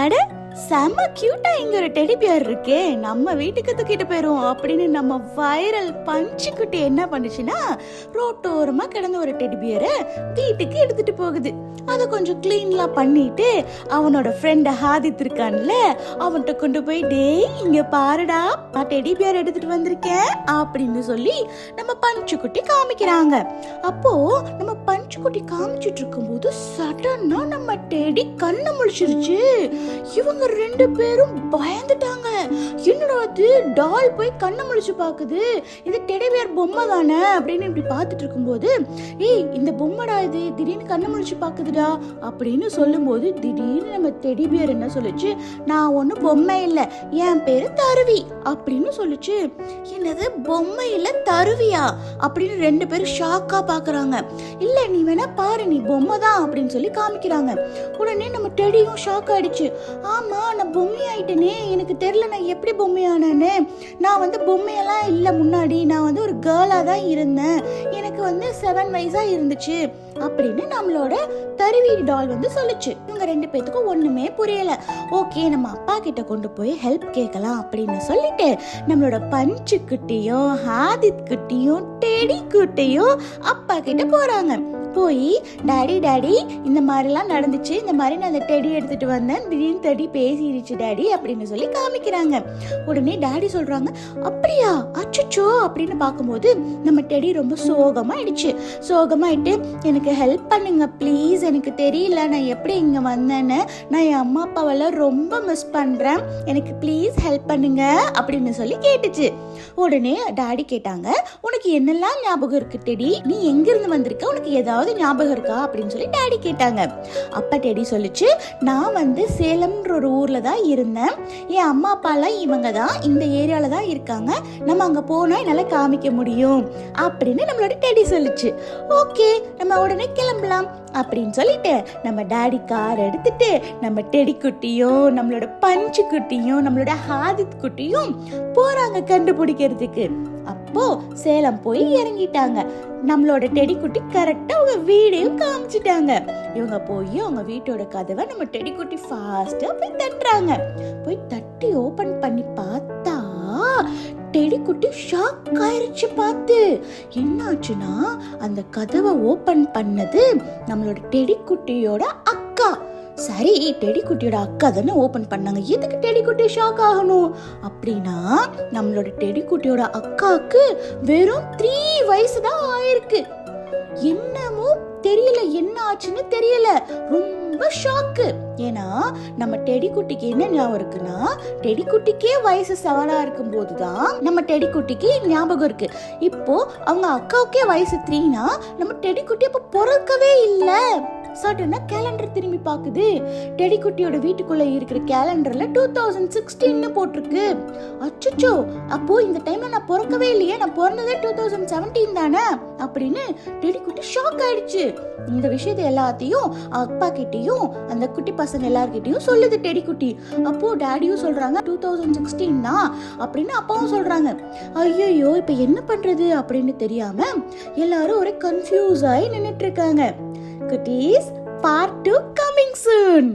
அட செம்ம கியூட்டா இங்க ஒரு டெடி பியர் இருக்கே, நம்ம வீட்டுக்கு தூக்கிட்டு போயிரும் அப்படின்னு நம்ம வைரல் பஞ்சுக்குட்டி என்ன பண்ணுச்சுன்னா, ரோட்டோரமா கிடந்த ஒரு டெடி பியரை வீட்டுக்கு எடுத்துட்டு போகுது. அதை கொஞ்சம் கிளீன்லாம் பண்ணிட்டு அவனோட ஃப்ரெண்ட் ஹாதித் இருக்கான்ல, அவன்கிட்ட கொண்டு போய் டேய் இங்க பாருடா, நான் டெடி பியர் எடுத்துட்டு வந்திருக்கேன் அப்படின்னு சொல்லி நம்ம பஞ்சுக்குட்டி காமிக்கிறாங்க. அப்போ நம்ம பஞ்சுக்குட்டி காமிச்சிட்டு இருக்கும்போது சடனா நம்ம டெடி கண்ணை முழிச்சிருச்சு. இவங்க ரெண்டு பேரும் பயந்துட்டாங்க. என்னடா அது, டால் போய் கண்ணை முழிச்சு பாக்குது, இது டெடி பியர் பொம்மை தானே அப்படின்னு இப்படி பார்த்துட்டு இருக்கும்போது, ஏய் இந்த பொம்மைடா இது, திடீர்னு கண்ணை முழிச்சு பாக்குதுடா அப்படின்னு சொல்லும்போது திடீர்னு நம்ம டெடி பியர் என்ன சொல்லுச்சு, நான் ஒன்னும் பொம்மை இல்ல, என் பேரு தருவி அப்படின்னு சொல்லுச்சு. என்னது பொம்மை இல்ல தருவியா அப்படின்னு ரெண்டு பேரும் ஷாக்கா பாக்குறாங்க. இல்ல நீ வேணா பாரு, நீ பொம்மை தான் அப்படின்னு சொல்லி காமிக்கிறாங்க. உடனே நம்ம டெடியும் ஷாக் ஆயிடுச்சு. ஆமா நான் பொம்மை ஆயிட்டேனே, எனக்கு தெரியல நான் எப்படி பொம்மையானேன்னு. நான் வந்து பொம்மையெல்லாம் இல்லை, முன்னாடி நான் வந்து ஒரு கேர்ளா தான் இருந்தேன், எனக்கு வந்து 7 வயசா இருந்துச்சு அப்படின்னு நம்மளோட தருவி டால் வந்து சொல்லுச்சு. இவங்க ரெண்டு பேத்துக்கும் ஒண்ணுமே புரியல. ஓகே நம்ம அப்பா கிட்ட கொண்டு போய் ஹெல்ப் கேட்கலாம் அப்படின்னு சொல்லிட்டு நம்மளோட பஞ்சு குட்டியும் ஹாதித் குட்டியும் டெடி குட்டியும் அப்பா கிட்ட போறாங்க. போய் டாடி டாடி இந்த மாதிரிலாம் நடந்துச்சு, இந்த மாதிரி நான் அந்த டெடி எடுத்துட்டு வந்தேன், திடீர்னு டெடி பேசிடுச்சு டாடி அப்படின்னு சொல்லி காமிக்கிறாங்க. உடனே டாடி சொல்றாங்க அப்படியா அச்சச்சோ அப்படின்னு பார்க்கும்போது நம்ம டெடி ரொம்ப சோகமாயிடுச்சு. சோகமாயிட்டு எனக்கு ஹெல்ப் பண்ணுங்க ப்ளீஸ், எனக்கு தெரியல நான் எப்படி இங்க வந்தேன்னு, நான் என் அம்மா அப்பாவெல்லாம் ரொம்ப மிஸ் பண்றேன், எனக்கு ப்ளீஸ் ஹெல்ப் பண்ணுங்க அப்படின்னு சொல்லி கேட்டுச்சு. உடனே டாடி கேட்டாங்க உனக்கு என்னெல்லாம் ஞாபகம் இருக்கு டெடி, நீ எங்க இருந்து வந்திருக்க, உனக்கு ஏதாவது ஞாபகம் இருக்கா அப்படின்னு சொல்லி டாடி கேட்டாங்க. அப்பா டெடி சொல்லிச்சு, நான் வந்து சேலம்ன்ற ஒரு ஊர்ல தான் இருந்தேன், என் அம்மா அப்பாலாம் இவங்க தான் இந்த ஏரியால தான் இருக்காங்க, நம்ம அங்க போனா என்னால காமிக்க முடியும் அப்படின்னு நம்மளோட டெடி சொல்லிச்சு. ஓகே நம்ம உடனே கிளம்பலாம் அப்படின்னு சொல்லிட்டு நம்ம டாடி கார் எடுத்துட்டு நம்ம டெடி குட்டியும் நம்மளோட பஞ்சு குட்டியும் நம்மளோட ஹாதித் குட்டியும் போறாங்க கண்டுபிடிக்கிறதுக்கு. அப்போ சேலம் போய் இறங்கிட்டாங்க. நம்மளோட டெடி குட்டி கரெக்டா அவங்க வீடையும் காமிச்சிட்டாங்க. இவங்க போய் அவங்க வீட்டோட கதவை நம்ம டெடி குட்டி ஃபாஸ்டா போய் தட்டுறாங்க. போய் தட்டி ஓபன் பண்ணி பார்த்தா டெடி குட்டி ஷாக் ஆயிருச்சு. பார்த்து என்னாச்சுன்னா அந்த கதவை ஓபன் பண்ணது நம்மளோட டெடி குட்டியோட அக்கா. சரி டெடி குட்டியோட அக்கா தானே ஓபன் பண்ணாங்க, எதுக்கு டெடி குட்டி ஷாக் ஆகணும் அப்படின்னா, நம்மளோட டெடி குட்டியோட அக்காவுக்கு வெறும் 3 வயசு தான் ஆயிருக்கு. என்னமோ தெரியல, என்ன ஆச்சுன்னு தெரியல, ரொம்ப ஷாக்கு. ஏன்னா நம்ம டெடி குட்டிக்கு என்ன ஞாபகம் இருக்குன்னா, டெடி குட்டிக்கே வயசு 7 இருக்கும் போதுதான் நம்ம டெடி குட்டிக்கு ஞாபகம் இருக்கு. இப்போ அவங்க அக்காவுக்கே வயசு 3னா நம்ம டெடி குட்டி அப்ப பிறக்கவே இல்லை. சடனா கேலண்டர் திரும்பி பாக்குது. டெடி குட்டியோட வீட்டுக்குள்ள இருக்கிற கேலண்டர்ல 2016 போட்டிருக்கு. அச்சச்சோ, அப்போ இந்த டைம்ல நான் பிறக்கவே இல்லையே, நான் பிறந்ததே 2017 தானே அப்படின்னு டெடி குட்டி ஷாக் ஆயிடுச்சு. இந்த விஷயத்தை எல்லாத்தையும் அப்பா கிட்டையும் அந்த குட்டி பசங்க எல்லார்கிட்டையும் சொல்லுது டெடி குட்டி. அப்போ டாடியும் சொல்றாங்க 2016 தான் அப்படின்னு அப்பாவும் சொல்றாங்க. ஐயோ இப்ப என்ன பண்றது அப்படின்னு தெரியாம எல்லாரும் ஒரே கன்ஃபியூஸ் ஆகி நின்னுட்டு இருக்காங்க. Cuties, part 2 coming soon.